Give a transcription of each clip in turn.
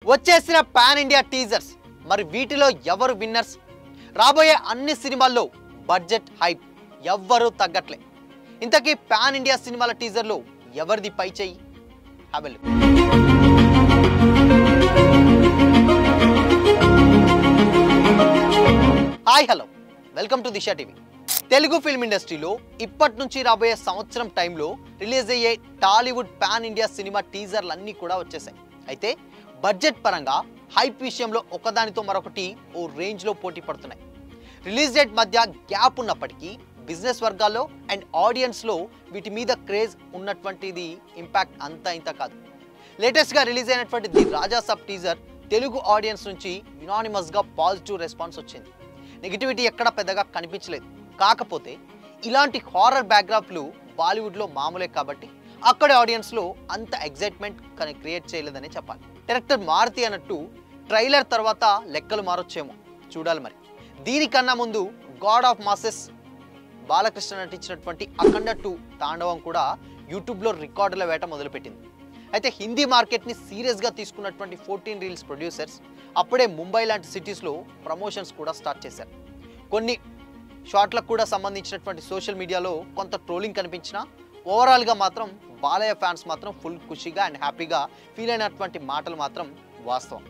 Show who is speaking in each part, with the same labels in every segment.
Speaker 1: వచ్చేసిన pan India teasers మరి వీటిలో ఎవరు విన్నర్స్ రాబోయే అన్ని సినిమాల్లో బడ్జెట్ హైప్ ఎవ్వరూ తగ్గట్లే ఇంతకీ పాన్ ఇండియా సినిమాల టీజర్లో ఎవరిది పై చెయ్యి హావెల్ hi hello welcome to Disha TV Telugu film ఇండస్ట్రీలో ఇప్పటి నుంచి రాబోయే సంవత్సరం టైంలో రిలీజ్ అయ్యే టాలీవుడ్ పాన్ ఇండియా సినిమా టీజర్లు అన్నీ కూడా వచ్చేసాయి అయితే బడ్జెట్ పరంగా హైప్ విషయంలో ఒకదానితో మరొకటి ఓ రేంజ్లో పోటీ పడుతున్నాయి రిలీజ్ డేట్ మధ్య గ్యాప్ ఉన్నప్పటికీ బిజినెస్ వర్గాల్లో అండ్ ఆడియన్స్లో వీటి మీద క్రేజ్ ఉన్నటువంటిది ఇంపాక్ట్ అంతా ఇంత కాదు లేటెస్ట్గా రిలీజ్ అయినటువంటి the Raja sub teaser Telugu audience నుంచి యునానిమస్గా పాజిటివ్ రెస్పాన్స్ వచ్చింది నెగిటివిటీ ఎక్కడ పెద్దగా కనిపించలేదు కాకపోతే ఇలాంటి హారర్ బ్యాక్గ్రాప్లు బాలీవుడ్లో మామూలే కాబట్టి అక్కడి ఆడియన్స్లో అంత ఎగ్జైట్మెంట్ క్రియేట్ చేయలేదని చెప్పాలి డైరెక్టర్ మారుతి అన్నట్టు ట్రైలర్ తర్వాత లెక్కలు మారొచ్చేమో చూడాలి మరి దీనికన్నా ముందు గాడ్ ఆఫ్ మాసెస్ బాలకృష్ణ నటించినటువంటి అఖండ 2 తాండవం కూడా యూట్యూబ్లో రికార్డుల వేట మొదలుపెట్టింది అయితే హిందీ మార్కెట్ని సీరియస్గా తీసుకున్నటువంటి 14 రీల్స్ ప్రొడ్యూసర్స్ అప్పుడే ముంబై లాంటి సిటీస్లో ప్రమోషన్స్ కూడా స్టార్ట్ చేశారు కొన్ని షార్ట్లకు కూడా సంబంధించినటువంటి సోషల్ మీడియాలో కొంత ట్రోలింగ్ కనిపించినా ఓవరాల్గా మాత్రం బాలయ్య ఫ్యాన్స్ మాత్రం ఫుల్ ఖుషిగా అండ్ హ్యాపీగా ఫీల్ అయినటువంటి మాటలు మాత్రం వాస్తవం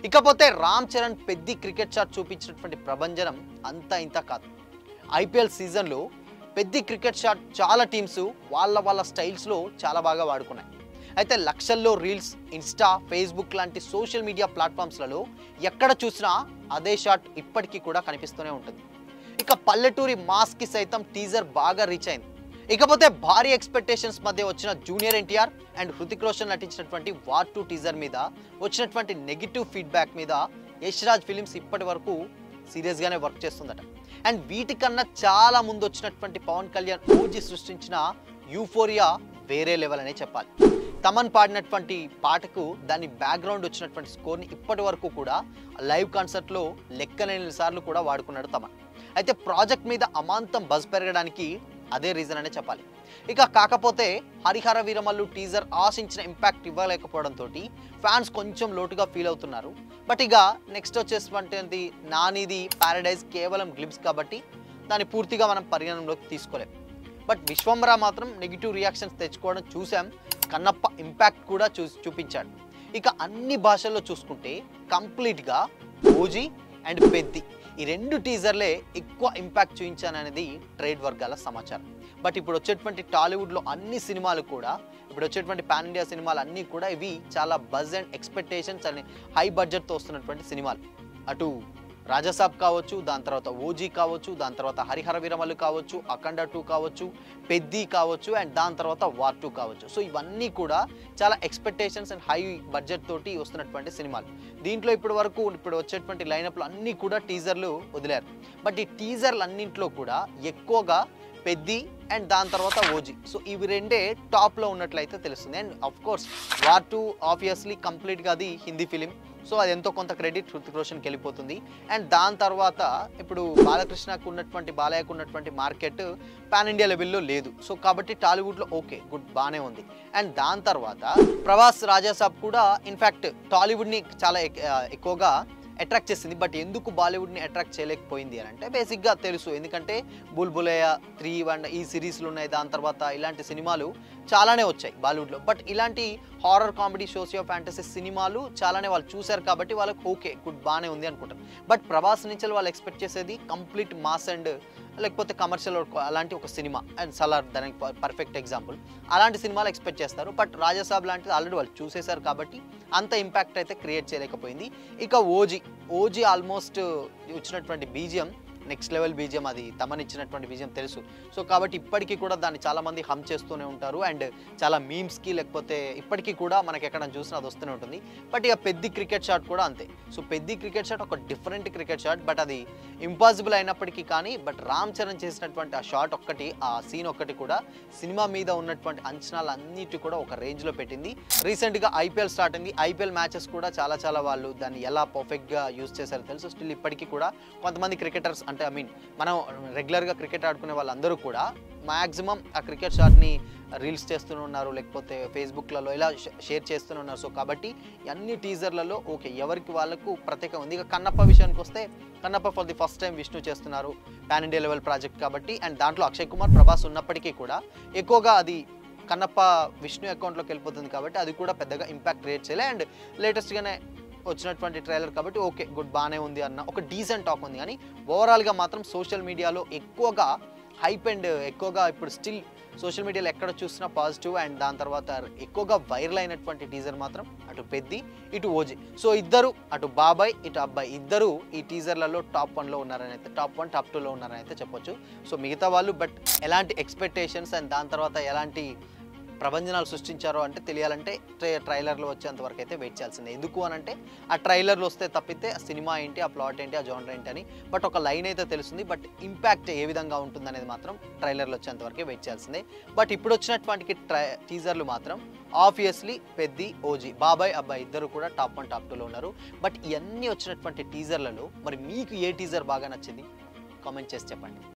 Speaker 1: ఇకపోతే రామ్ చరణ్ పెద్ద క్రికెట్ షాట్ చూపించినటువంటి ప్రభంజనం అంతా ఇంత కాదు ఐపీఎల్ సీజన్లో పెద్ద క్రికెట్ షాట్ చాలా టీమ్స్ వాళ్ళ స్టైల్స్లో చాలా బాగా వాడుకున్నాయి అయితే లక్షల్లో రీల్స్ ఇన్స్టా ఫేస్బుక్ లాంటి సోషల్ మీడియా ప్లాట్ఫామ్స్లలో ఎక్కడ చూసినా అదే షాట్ ఇప్పటికీ కూడా కనిపిస్తూనే ఉంటుంది ఇక పల్లెటూరి మాస్కి సైతం టీజర్ బాగా రీచ్ అయింది ఇకపోతే భారీ ఎక్స్పెక్టేషన్స్ మధ్య వచ్చిన జూనియర్ ఎన్టీఆర్ అండ్ హృతిక్ రోషన్ నటించినటువంటి వార్ 2 టీజర్ మీద వచ్చినటువంటి నెగిటివ్ ఫీడ్బ్యాక్ మీద యష్ రాజ్ ఫిలిమ్స్ ఇప్పటి వరకు సీరియస్గానే వర్క్ చేస్తుందట అండ్ వీటికన్నా చాలా ముందు వచ్చినటువంటి పవన్ కళ్యాణ్ ఓజీ సృష్టించిన యూఫోరియా వేరే లెవెల్ అనే చెప్పాలి తమన్ పాడినటువంటి పాటకు దాని బ్యాక్గ్రౌండ్ వచ్చినటువంటి స్కోర్ని ఇప్పటి వరకు కూడా లైవ్ కాన్సర్ట్లో లెక్కలేని సార్లు కూడా వాడుకున్నాడు తమన్ అయితే ప్రాజెక్ట్ మీద అమాంతం బజ్ పెరగడానికి అదే రీజన్ అనే చెప్పాలి ఇక కాకపోతే హరిహర వీరమల్లు టీజర్ ఆశించిన ఇంపాక్ట్ ఇవ్వలేకపోవడంతో ఫ్యాన్స్ కొంచెం లోటుగా ఫీల్ అవుతున్నారు బట్ ఇక నెక్స్ట్ వచ్చేటువంటి నానిది ప్యారడైజ్ కేవలం గ్లిప్స్ కాబట్టి దాన్ని పూర్తిగా మనం పరిగణనలోకి తీసుకోలేం బట్ విశ్వంబర మాత్రం నెగిటివ్ రియాక్షన్స్ తెచ్చుకోవడం చూసాం కన్నప్ప ఇంపాక్ట్ కూడా చూపించాడు ఇక అన్ని భాషల్లో చూసుకుంటే కంప్లీట్గా ఓజీ అండ్ పెద్ది ఈ 2 టీజర్లే ఎక్కువ ఇంపాక్ట్ చూపించాననేది ట్రేడ్ వర్గాల సమాచారం బట్ ఇప్పుడు వచ్చేటువంటి టాలీవుడ్లో అన్ని సినిమాలు కూడా ఇప్పుడు వచ్చేటువంటి పాన్ ఇండియా సినిమాలు అన్నీ కూడా ఇవి చాలా buzz and expectations and high బడ్జెట్తో వస్తున్నటువంటి సినిమాలు అటు రాజాసాబ్ కావచ్చు దాని తర్వాత ఓజీ కావచ్చు దాని తర్వాత హరిహర వీరమల్లు కావచ్చు అఖండ 2 కావచ్చు పెద్ది కావచ్చు అండ్ దాని తర్వాత వార్ 2 కావచ్చు సో ఇవన్నీ కూడా చాలా ఎక్స్పెక్టేషన్స్ అండ్ హై బడ్జెట్ తోటి వస్తున్నటువంటి సినిమాలు దీంట్లో ఇప్పుడు వచ్చేటువంటి లైనప్లు అన్నీ కూడా టీజర్లు వదిలారు బట్ ఈ టీజర్లు అన్నింటిలో కూడా ఎక్కువగా పెద్ది అండ్ దాని తర్వాత ఓజీ సో ఇవి రెండే టాప్లో ఉన్నట్లయితే తెలుస్తుంది and of course war 2 obviously కంప్లీట్గా అది హిందీ ఫిలిం సో అది ఎంతో కొంత క్రెడిట్ హృతిక్ రోషన్కి వెళ్ళిపోతుంది అండ్ దాని తర్వాత ఇప్పుడు బాలయ్యకు ఉన్నటువంటి మార్కెట్ పాన్ ఇండియా లెవెల్లో లేదు సో కాబట్టి టాలీవుడ్లో ఓకే గుడ్ బాగానే ఉంది అండ్ దాని తర్వాత ప్రభాస్ రాజాసాబ్ కూడా ఇన్ఫ్యాక్ట్ టాలీవుడ్ని చాలా ఎక్కువగా అట్రాక్ట్ చేసింది బట్ ఎందుకు బాలీవుడ్ని అట్రాక్ట్ చేయలేకపోయింది అని అంటే బేసిక్గా తెలుసు ఎందుకంటే బుల్బులయ్య 3 అండ్ ఈ సిరీస్లు ఉన్నాయి దాని తర్వాత ఇలాంటి సినిమాలు చాలానే వచ్చాయి బాలీవుడ్లో బట్ ఇలాంటి హారర్ కామెడీ సోషియో ఫ్యాంటసీ సినిమాలు చాలానే వాళ్ళు చూశారు కాబట్టి వాళ్ళకి ఓకే గుడ్ బాగానే ఉంది అనుకుంటారు బట్ ప్రభాస్ నుంచి వాళ్ళు ఎక్స్పెక్ట్ చేసేది కంప్లీట్ మాస్ అండ్ లేకపోతే కమర్షియల్ అలాంటి ఒక సినిమా అండ్ సలార్ దానికి పర్ఫెక్ట్ ఎగ్జాంపుల్ అలాంటి సినిమాలు ఎక్స్పెక్ట్ చేస్తారు బట్ రాజాసాబ్ లాంటిది ఆల్రెడీ వాళ్ళు చూసేశారు కాబట్టి అంత ఇంపాక్ట్ అయితే క్రియేట్ చేయలేకపోయింది ఇక ఓజీ ఆల్మోస్ట్ వచ్చినటువంటి బీజిఎం నెక్స్ట్ లెవెల్ బీజిఎం అది తమన్ ఇచ్చినటువంటి బీజిఎం తెలుసు సో కాబట్టి ఇప్పటికీ కూడా దాన్ని చాలామంది హమ్ చేస్తూనే ఉంటారు అండ్ చాలా మీమ్స్కి లేకపోతే ఇప్పటికీ కూడా మనకి ఎక్కడ చూసినా అది వస్తూనే ఉంటుంది బట్ ఇక పెద్ద క్రికెట్ షాట్ కూడా అంతే సో పెద్ద క్రికెట్ షాట్ ఒక డిఫరెంట్ క్రికెట్ షాట్ బట్ అది ఇంపాసిబుల్ అయినప్పటికీ కానీ బట్ రామ్ చరణ్ చేసినటువంటి ఆ షాట్ ఒక్కటి ఆ సీన్ ఒక్కటి కూడా సినిమా మీద ఉన్నటువంటి అంచనాలు అన్నిటి కూడా ఒక రేంజ్లో పెట్టింది రీసెంట్గా ఐపీఎల్ స్టార్ట్ అయింది ఐపీఎల్ మ్యాచెస్ కూడా చాలా వాళ్ళు దాన్ని ఎలా పర్ఫెక్ట్గా యూజ్ చేశారో తెలుసు స్టిల్ ఇప్పటికీ కూడా కొంతమంది క్రికెటర్స్ అంటే ఐ మీన్ మనం రెగ్యులర్గా క్రికెట్ ఆడుకునే వాళ్ళందరూ కూడా మ్యాక్సిమం ఆ క్రికెట్ షాట్ని రీల్స్ చేస్తూనే ఉన్నారు, లేకపోతే ఫేస్బుక్లలో ఇలా షేర్ చేస్తూనే ఉన్నారు. సో కాబట్టి అన్ని టీజర్లలో ఓకే ఎవరికి వాళ్ళకు ప్రత్యేకం ఉంది. ఇక కన్నప్ప విషయానికి వస్తే Kannappa for the first time Vishnu చేస్తున్నారు, పాన్ ఇండియా లెవెల్ ప్రాజెక్ట్ కాబట్టి. అండ్ దాంట్లో అక్షయ్ కుమార్, ప్రభాస్ ఉన్నప్పటికీ కూడా ఎక్కువగా అది కన్నప్ప విష్ణు అకౌంట్లోకి వెళ్ళిపోతుంది కాబట్టి అది కూడా పెద్దగా ఇంపాక్ట్ క్రియేట్ చేయలే. అండ్ లేటెస్ట్గానే వచ్చినటువంటి ట్రైలర్ కాబట్టి ఓకే గుడ్ బాగానే ఉంది అన్న ఒక డీసెంట్ టాక్ ఉంది. కానీ ఓవరాల్గా మాత్రం సోషల్ మీడియాలో ఎక్కువగా హైప్ అండ్ ఎక్కువగా ఇప్పుడు స్టిల్ సోషల్ మీడియాలో ఎక్కడ చూసినా పాజిటివ్ అండ్ దాని తర్వాత ఎక్కువగా వైరల్ అయినటువంటి టీజర్ మాత్రం అటు పెద్ది ఇటు ఓజీ. సో ఇద్దరు అటు బాబాయ్ ఇటు అబ్బాయి ఇద్దరు ఈ టీజర్లలో టాప్ 1లో ఉన్నారని అయితే, టాప్ 1 టాప్ 2లో ఉన్నారని అయితే చెప్పొచ్చు. సో మిగతా వాళ్ళు బట్ ఎలాంటి ఎక్స్పెక్టేషన్స్ అండ్ దాని తర్వాత ఎలాంటి ప్రపంచనాలు సృష్టించారో అంటే తెలియాలంటే ట్రైలర్లో వచ్చేంత వరకు అయితే వెయిట్ చేయాల్సిందే. ఎందుకు అని అంటే ఆ ట్రైలర్లో వస్తే తప్పితే ఆ సినిమా ఏంటి, ఆ ప్లాట్ ఏంటి, ఆ జోనర్ ఏంటి అని బట్ ఒక లైన్ అయితే తెలుస్తుంది. బట్ ఇంపాక్ట్ ఏ విధంగా ఉంటుందనేది మాత్రం ట్రైలర్లో వచ్చేంత వరకే వెయిట్ చేయాల్సిందే. బట్ ఇప్పుడు వచ్చినటువంటి టీజర్లు మాత్రం ఆబ్వియస్లీ పెద్ది, ఓజీ, బాబాయ్, అబ్బాయి ఇద్దరు కూడా టాప్ 1 టాప్ 2లో ఉన్నారు. బట్ ఇవన్నీ వచ్చినటువంటి టీజర్లలో మరి మీకు ఏ టీజర్ బాగా నచ్చింది కామెంట్ చేసి చెప్పండి.